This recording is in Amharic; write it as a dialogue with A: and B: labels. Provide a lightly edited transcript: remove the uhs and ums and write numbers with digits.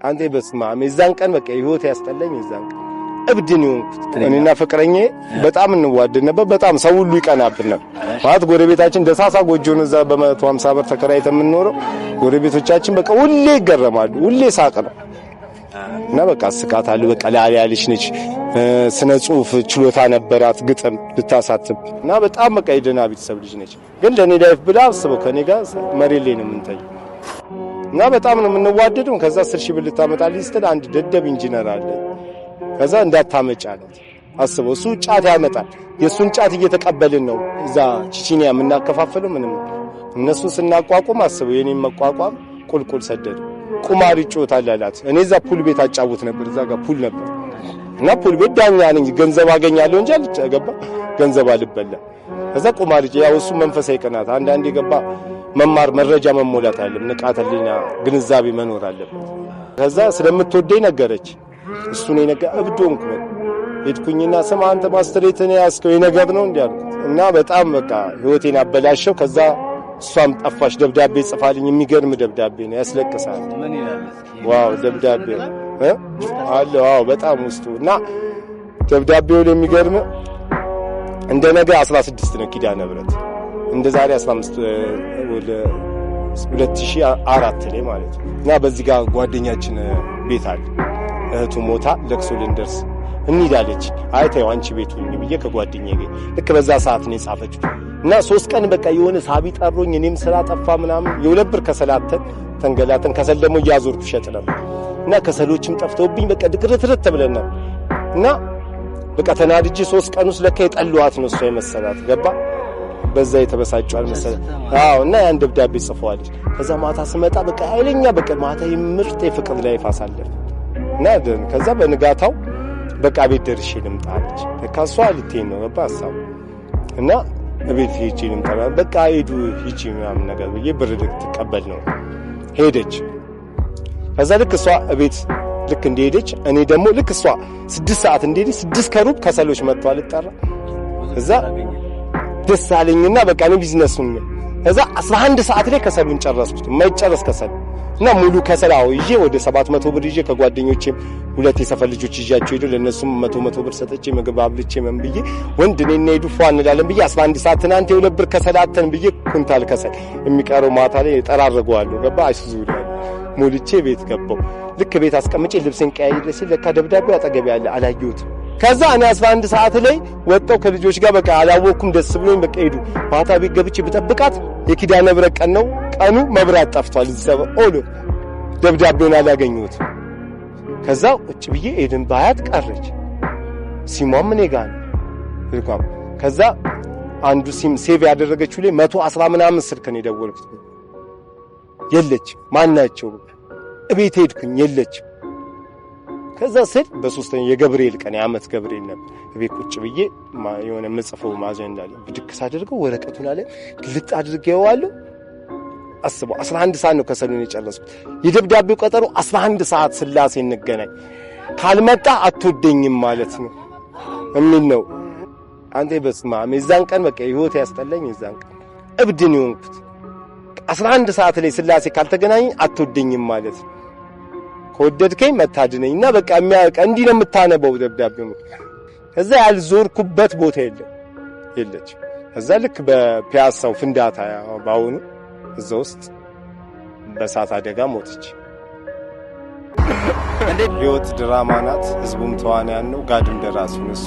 A: አንተ በስማም የዛን ቀን በቃ ህይወት ያስጠላኝ የዛን ቀን እብድን ይሆንኩት እኔና ፍቅረኛ በጣም እንዋደድ ነበር በጣም ሰው ሁሉ ይቀናብን ነበር ማለት ጎረቤታችን ደሳሳ ጎጆ ነው እዛ በ150 ብር ተከራይተን የምንኖረው ጎረቤቶቻችን በቃ ሁሌ ይገረማሉ ሁሌ ሳቅ ነው እና በቃ ስቃታለሁ በቃ ላይ ያለች ነች ስነ ጽሁፍ ችሎታ ነበራት ግጥም ልታሳትም እና በጣም በቃ የደና ቤተሰብ ልጅ ነች ግን ለኔ ላይፍ ብላ አስበው ከኔ ጋር መሬት ላይ ነው የምንተኝ እና በጣም ነው የምንዋደደው ከዛ 10 ሺህ ብር ልታመጣልኝ ስትል አንድ ደደብ ኢንጂነር አለ ከዛ እንዳታመጫለት አስበው እሱ ጫት ያመጣል የሱን ጫት እየተቀበልን ነው እዛ ቺቺኒያ የምናከፋፍለው ምንም እነሱ ስናቋቁም አስበው የኔን መቋቋም ቁልቁል ሰደደ ቁማር ይጮታል አላት እኔ እዛ ፑል ቤት አጫውት ነበር እዛ ጋር ፑል ነበር እና ፑል ቤት ዳኛ ነኝ ገንዘብ አገኛለሁ እንጂ አልተገባ ገንዘብ አልበላ ከዛ ቁማር ያው እሱ መንፈሳዊ ቅናት አንዳንዴ ገባ መማር መረጃ መሞላት አለም ንቃተልና ግንዛቤ መኖር አለበት ከዛ ስለምትወደኝ ነገረች እሱ ነው ነገ እብዶንኩ ሄድኩኝና ስማ አንተ ማስተሬት ነው ያስከው ነገር ነው እንዲያልኩት እና በጣም በቃ ህይወቴን አበላሸው ከዛ እሷም ጠፋሽ ደብዳቤ ጽፋልኝ የሚገርም ደብዳቤ ነው ያስለቅሳል ምን ይላል ዋው ደብዳቤ አለ ዋው በጣም ውስጡ እና ደብዳቤው የሚገርም እንደ ነገ 16 ነው ኪዳነ ምህረት እንደ ዛሬ 15 2004 ላይ ማለት ነው እና በዚህ ጋር ጓደኛችን ቤት አለ እህቱ ሞታ ለቅሶ ልንደርስ እንሂዳለች አይተው አንቺ ቤቱ እንዴ ብዬ ከጓደኛዬ ጋር ልክ በዛ ሰዓት ነው የጻፈችው እና 3 ቀን በቃ የሆነ ሳቢ ጠሮኝ እኔም ስራ ጠፋ ምናምን የሁለት ብር ከሰላተን ተንገላተን ከሰል ደግሞ ያዞርኩ ሸጥ ነበር እና ከሰሎችም ጠፍተውብኝ በቃ ድክርትርት ተብለና እና በቃ ተናድጄ 3 ቀን ውስጥ ለካ የጠሏት ነው እሷ የመሰላት ገባ በዛ የተበሳጨዋል መሰለ አዎ እና ያን ደብዳቤ ጽፈዋለች ከዛ ማታ ስመጣ በቃ አይለኛ በቃ ማታ ይምርጥ የፍቅር ላይ ፋሳለፍ እና ከዛ በንጋታው በቃ ቤት ደርሼ ልምጣለች ለካሷ ልትሄድ ነው ገባ ሐሳብ እና ቤት ሄጄ ልምጣ በቃ ሄዱ ሂጂ ምናምን ነገር ብዬ ብር ልትቀበል ነው ሄደች ከዛ ልክ እሷ ቤት ልክ እንደሄደች እኔ ደግሞ ልክ እሷ 6 ሰዓት እንደሄደች 6 ከሩብ ከሰሎች መጥቷል ልጠራ ከዛ ደስ አለኝና በቃ ነው ቢዝነሱን ከዛ 11 ሰዓት ላይ ከሰሉን ጨረስኩት የማይጨረስ ከሰል እና ሙሉ ከሰላው ይዤ ወደ 700 ብር ይዤ ከጓደኞቼም ሁለት የሰፈር ልጆች ይዣቸው ሄዱ ለነሱም 100 ብር ሰጠቼ ምግብ አብልቼ ምን ብዬ ወንድ ነኝ ሄዱ ፏን እንላለን ብዬ 11 ሰዓት ትናንት የሁለት ብር ከሰላተን ብዬ ኩንታል ከሰል የሚቀረው ማታ ላይ ጠራርገዋለሁ ገባ አይሱዙ ሙልቼ ቤት ገባው ልክ ቤት አስቀምጬ ልብሴን ቀያይሬ ሲል ለካ ደብዳቤው አጠገብ ያለ አላየሁት ከዛ እኔ 11 ሰዓት ላይ ወጣው ከልጆች ጋር በቃ አላወኩም ደስ ብሎኝ በቃ ሄዱ ማታ ቤት ገብቼ ብጠብቃት የኪዳነ ምህረት ቀን ነው ቀኑ መብራት ጠፍቷል እዛው ኦሎ ደብዳቤውን አላገኘሁት ከዛ እጭ ብዬ ኤድን ባያት ቀረች ሲሟም እኔ ጋር ልኳም ከዛ አንዱ ሲም ሴቭ ያደረገችው ላይ 110 ምናምን ስልክ ነው የደወልኩት የለች ማናቸው እቤት ሄድኩኝ የለች ከዛ ስል በሶስተኛ የገብርኤል ቀን ያመት ገብርኤል ነበር እቤት ቁጭ ብዬ የሆነ መጽፈው ማዘን እንዳለ ብድክስ አድርገው ወረቀቱን አለ ግልጥ አድርጌዋለሁ አስበው 11 ሰዓት ነው ከሰሉን የጨረስኩት የደብዳቤው ቀጠሮ 11 ሰዓት ስላሴ እንገናኝ ካልመጣ አትወደኝም ማለት ነው እሚል ነው አንተ በስማም የዛን ቀን በቃ ህይወት ያስጠላኝ የዛን ቀን እብድን ይሆንኩት 11 ሰዓት ላይ ስላሴ ካልተገናኝ አትወደኝም ማለት ነው ከወደድከኝ መታድነኝና በቃ የሚያውቅ እንዲህ ነው የምታነበው ደብዳቤው ከዛ ያልዞርኩበት ቦታ የለች ከዛ ልክ በፒያሳው ፍንዳታ ባውኑ እዛ ውስጥ በሳት አደጋ ሞተች እንዴ ህይወት ድራማ ናት ህዝቡም ተዋናያን ነው ጋድም ደራሲው ነው